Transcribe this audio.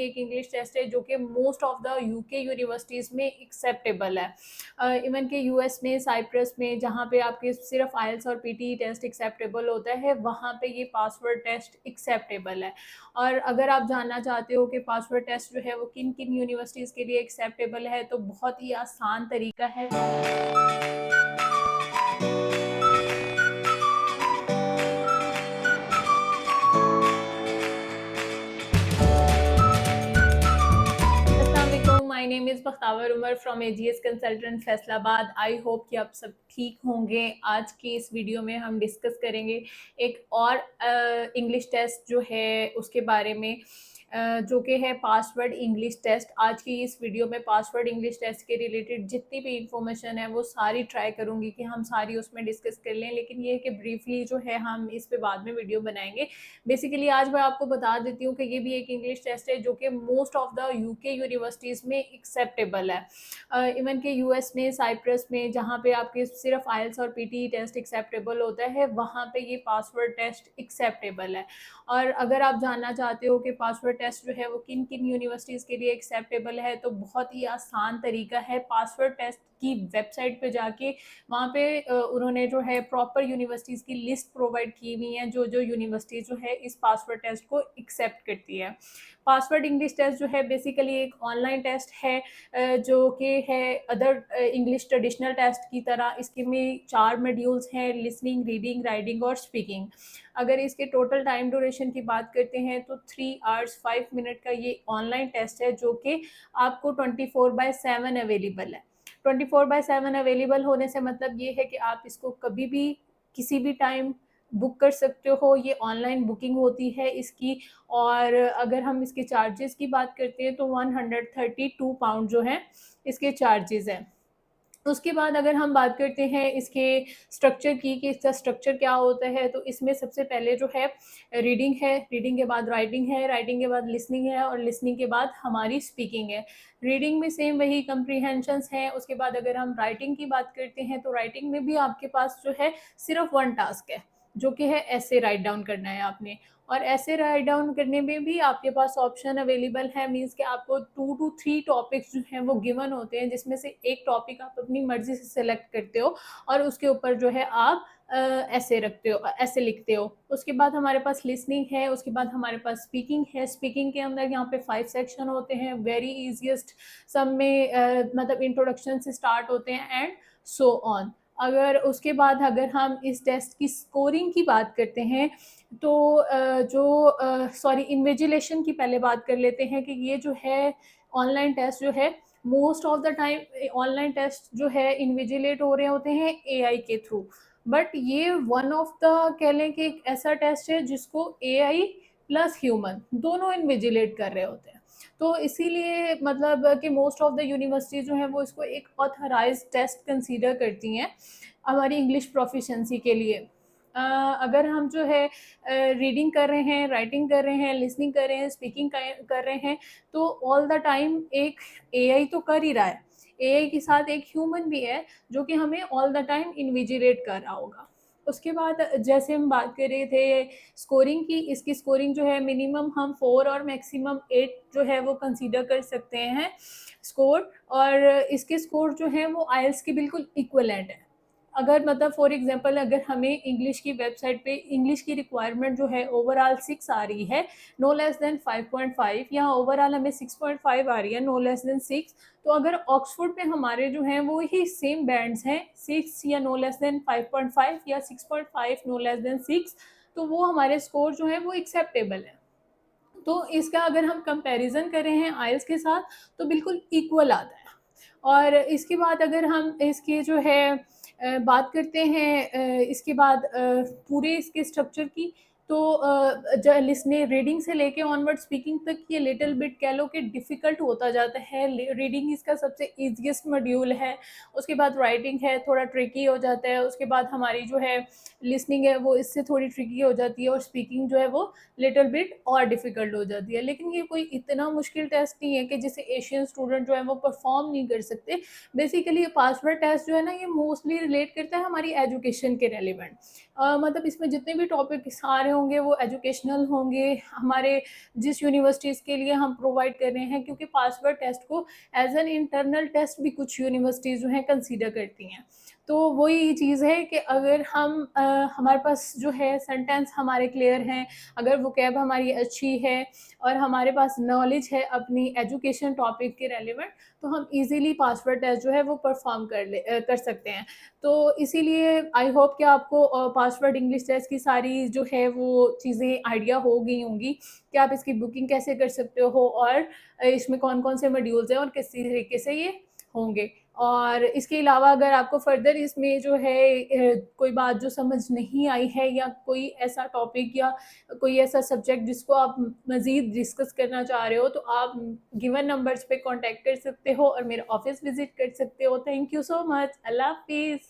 एक English test है जो कि most of the UK universities में एक्सेप्टेबल है। इवन के यूएस में, साइप्रस में, जहाँ पे आपके सिर्फ आइल्स और पीटी टेस्ट एक्सेप्टेबल होता है, वहाँ पे ये पासवर्ड टेस्ट एक्सेप्टेबल है। और अगर आप जानना चाहते हो कि पासवर्ड टेस्ट जो है वो किन किन यूनिवर्सिटीज़ के लिए एक्सेप्टेबल है, तो बहुत ही आसान तरीका है। My name is Bakhtawar Umar from AGS consultant Faisalabad. I hope कि आप सब ठीक होंगे। आज की इस वीडियो में हम डिस्कस करेंगे एक और इंग्लिश टेस्ट जो है उसके बारे में, जो कि है पासवर्ड इंग्लिश टेस्ट। आज की इस वीडियो में पासवर्ड इंग्लिश टेस्ट के रिलेटेड जितनी भी इंफॉर्मेशन है वो सारी ट्राई करूँगी कि हम सारी उसमें डिस्कस कर लें, लेकिन ये है कि ब्रीफली जो है हम इस पे बाद में वीडियो बनाएंगे। बेसिकली आज मैं आपको बता देती हूँ कि ये भी एक इंग्लिश टेस्ट है जो कि most of the UK universities में एक्सेप्टेबल है। इवन के यूएस में, साइप्रस में, जहाँ पे आपके सिर्फ आइल्स और पीटी टेस्ट एक्सेप्टेबल होता है, वहाँ पे ये पासवर्ड टेस्ट एक्सेप्टेबल है। और अगर आप जानना चाहते हो कि पासवर्ड टेस्ट जो है वो किन किन यूनिवर्सिटीज़ के लिए एक्सेप्टेबल है, तो बहुत ही आसान तरीका है। पासवर्ड टेस्ट की वेबसाइट पे जाके वहाँ पे उन्होंने जो है प्रॉपर यूनिवर्सिटीज़ की लिस्ट प्रोवाइड की हुई है, जो जो यूनिवर्सिटी जो है इस पासवर्ड टेस्ट को एक्सेप्ट करती है। पासवर्ड इंग्लिश टेस्ट जो है बेसिकली एक ऑनलाइन टेस्ट है, जो कि है अदर इंग्लिश ट्रेडिशनल टेस्ट की तरह। इसके में 4 मॉड्यूल्स हैं: लिसनिंग, रीडिंग, राइटिंग और स्पीकिंग। अगर इसके टोटल टाइम ड्यूरेशन की बात करते हैं तो 3 आवर्स 5 मिनट का ये ऑनलाइन टेस्ट है, जो कि आपको 24/7 अवेलेबल है। 24/7 अवेलेबल होने से मतलब ये है कि आप इसको कभी भी किसी भी टाइम बुक कर सकते हो। ये ऑनलाइन बुकिंग होती है इसकी। और अगर हम इसके चार्जेस की बात करते हैं तो 132 पाउंड जो है इसके चार्जेस हैं। उसके बाद अगर हम बात करते हैं इसके स्ट्रक्चर की कि इसका स्ट्रक्चर क्या होता है, तो इसमें सबसे पहले जो है रीडिंग है, रीडिंग के बाद राइटिंग है, राइटिंग के बाद लिसनिंग है और लिसनिंग के बाद हमारी स्पीकिंग है। रीडिंग में सेम वही कंप्रीहेंशंस हैं। उसके बाद अगर हम राइटिंग की बात करते हैं तो राइटिंग में भी आपके पास जो है सिर्फ 1 टास्क है, जो कि है ऐसे राइट डाउन करना है आपने। और ऐसे राइट डाउन करने में भी आपके पास ऑप्शन अवेलेबल है, मीन्स कि आपको 2 to 3 टॉपिक्स जो हैं वो गिवन होते हैं, जिसमें से एक टॉपिक आप अपनी मर्जी से सेलेक्ट करते हो और उसके ऊपर जो है आप ऐसे रखते हो, ऐसे लिखते हो। उसके बाद हमारे पास लिसनिंग है, उसके बाद हमारे पास स्पीकिंग है। स्पीकिंग के अंदर यहाँ पे 5 सेक्शन होते हैं, वेरी ईजिएस्ट सब में मतलब इंट्रोडक्शन से स्टार्ट होते हैं एंड सो ऑन। अगर उसके बाद अगर हम इस टेस्ट की स्कोरिंग की बात करते हैं तो इन्विजिलेशन की पहले बात कर लेते हैं कि ये जो है ऑनलाइन टेस्ट जो है most of the time online test जो है इन्विजिलेट हो रहे होते हैं एआई के थ्रू। बट ये वन ऑफ द कह लें कि एक ऐसा टेस्ट है जिसको एआई प्लस ह्यूमन दोनों इन्विजिलेट कर रहे होते हैं। तो इसीलिए मतलब कि मोस्ट ऑफ द यूनिवर्सिटी जो है वो इसको एक ऑथराइज टेस्ट कंसीडर करती हैं हमारी इंग्लिश प्रोफिशेंसी के लिए। अगर हम जो है रीडिंग कर रहे हैं, राइटिंग कर रहे हैं, लिसनिंग कर रहे हैं, स्पीकिंग कर रहे हैं, तो ऑल द टाइम एक एआई तो कर ही रहा है, एआई के साथ एक ह्यूमन भी है जो कि हमें ऑल द टाइम इन्विजिलेट कर रहा होगा। उसके बाद जैसे हम बात कर रहे थे स्कोरिंग की, इसकी स्कोरिंग जो है मिनिमम हम 4 और मैक्सिमम 8 जो है वो कंसीडर कर सकते हैं स्कोर। और इसके स्कोर जो हैं वो आइल्स के बिल्कुल इक्वलेंट है। अगर मतलब फॉर एग्जांपल अगर हमें इंग्लिश की वेबसाइट पे इंग्लिश की रिक्वायरमेंट जो है ओवरऑल 6 आ रही है, नो लेस देन 5.5, यहाँ ओवरऑल हमें 6.5 आ रही है, नो लेस देन 6। तो अगर ऑक्सफोर्ड पे हमारे जो हैं वो ही सेम बैंड्स हैं, 6 या नो लेस देन 5.5 या 6.5 नो लेस देन 6, तो वो हमारे स्कोर जो है वो एक्सेप्टेबल है। तो इसका अगर हम कंपैरिजन कर रहे हैं आइल्स के साथ तो बिल्कुल इक्वल आता है। और इसके बाद अगर हम इसके जो है बात करते हैं इसके बाद पूरे इसके स्ट्रक्चर की, तो लिसने रीडिंग से लेके ऑनवर्ड स्पीकिंग तक ये लिटिल बिट कह लो कि डिफ़िकल्ट होता जाता है। रीडिंग इसका सबसे ईज़ीएस्ट मॉड्यूल है, उसके बाद राइटिंग है, थोड़ा ट्रिकी हो जाता है, उसके बाद हमारी जो है लिसनिंग है वो इससे थोड़ी ट्रिकी हो जाती है और स्पीकिंग जो है वो लिटिल बिट और डिफ़िकल्ट हो जाती है। लेकिन ये कोई इतना मुश्किल टेस्ट नहीं है कि जिसे एशियन स्टूडेंट जो है वो परफॉर्म नहीं कर सकते। बेसिकली पासवर्ड टेस्ट जो है ना, ये मोस्टली रिलेट करता है हमारी एजुकेशन के रेलिवेंट। मतलब इसमें जितने भी टॉपिक्स आ रहे होंगे वो एजुकेशनल होंगे, हमारे जिस यूनिवर्सिटीज़ के लिए हम प्रोवाइड कर रहे हैं, क्योंकि पासवर्ड टेस्ट को एज एन इंटरनल टेस्ट भी कुछ यूनिवर्सिटीज़ जो हैं कंसीडर करती हैं। तो वही चीज़ है कि अगर हम हमारे पास जो है सेंटेंस हमारे क्लियर हैं, अगर वोकैब हमारी अच्छी है और हमारे पास नॉलेज है अपनी एजुकेशन टॉपिक के रेलिवेंट, तो हम इजीली पासवर्ड टेस्ट जो है वो परफॉर्म कर सकते हैं। तो इसीलिए आई होप कि आपको पासवर्ड इंग्लिश टेस्ट की सारी जो है वो चीज़ें आइडिया हो गई होंगी कि आप इसकी बुकिंग कैसे कर सकते हो और इसमें कौन-कौन से मॉड्यूल्स हैं और किस तरीके से ये होंगे। और इसके अलावा अगर आपको फर्दर इसमें जो है कोई बात जो समझ नहीं आई है या कोई ऐसा टॉपिक या कोई ऐसा सब्जेक्ट जिसको आप मज़ीद डिस्कस करना चाह रहे हो, तो आप गिवन नंबर्स पे कॉन्टैक्ट कर सकते हो और मेरा ऑफ़िस विज़िट कर सकते हो। Thank you so much. अल्लाह हाफ़िज़।